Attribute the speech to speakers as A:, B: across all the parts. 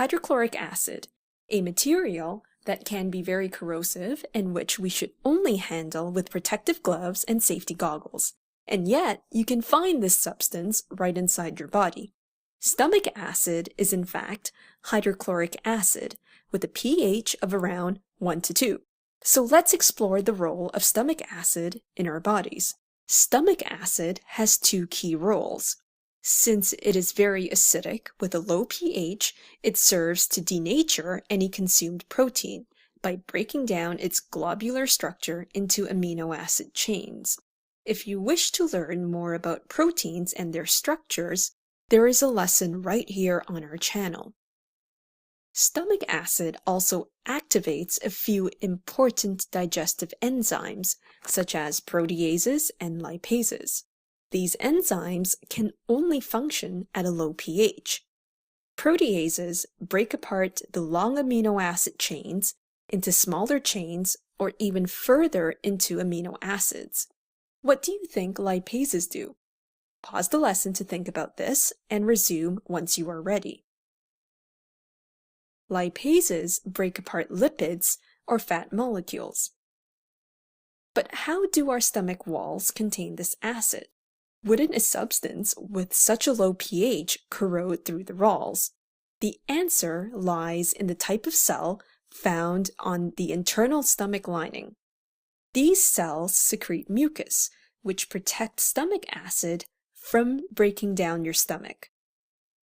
A: hydrochloric acid, a material that can be very corrosive and which we should only handle with protective gloves and safety goggles. And yet, you can find this substance right inside your body. Stomach acid is in fact hydrochloric acid with a pH of around 1 to 2. So let's explore the role of stomach acid in our bodies. Stomach acid has two key roles. Since it is very acidic with a low pH, it serves to denature any consumed protein by breaking down its globular structure into amino acid chains. If you wish to learn more about proteins and their structures, there is a lesson right here on our channel. Stomach acid also activates a few important digestive enzymes, such as proteases and lipases. These enzymes can only function at a low pH. Proteases break apart the long amino acid chains into smaller chains or even further into amino acids. What do you think lipases do? Pause the lesson to think about this and resume once you are ready. Lipases break apart lipids or fat molecules. But how do our stomach walls contain this acid? Wouldn't a substance with such a low pH corrode through the walls? The answer lies in the type of cell found on the internal stomach lining. These cells secrete mucus, which protects stomach acid from breaking down your stomach.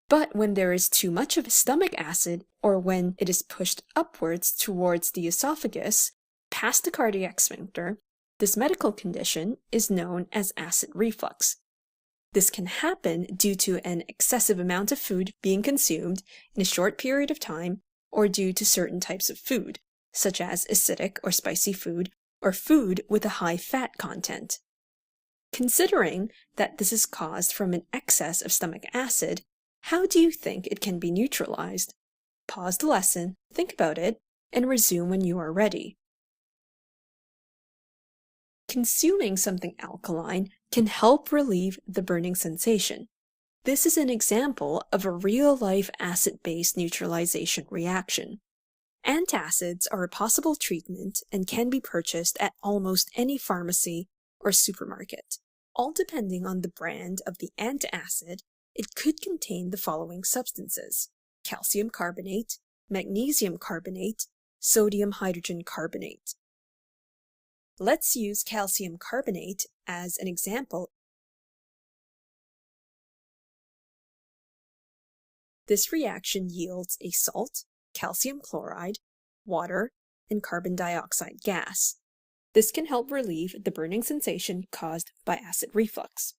A: But when there is too much of stomach acid, or when it is pushed upwards towards the esophagus, past the cardiac sphincter, this medical condition is known as acid reflux. This can happen due to an excessive amount of food being consumed in a short period of time, or due to certain types of food, such as acidic or spicy food, or food with a high fat content. Considering that this is caused from an excess of stomach acid, how do you think it can be neutralized? Pause the lesson, think about it, and resume when you are ready. Consuming something alkaline can help relieve the burning sensation. This is an example of a real-life acid-base neutralization reaction. Antacids are a possible treatment and can be purchased at almost any pharmacy or supermarket. All depending on the brand of the antacid, it could contain the following substances: calcium carbonate, magnesium carbonate, sodium hydrogen carbonate. Let's use calcium carbonate as an example. This reaction yields a salt, calcium chloride, water, and carbon dioxide gas. This can help relieve the burning sensation caused by acid reflux.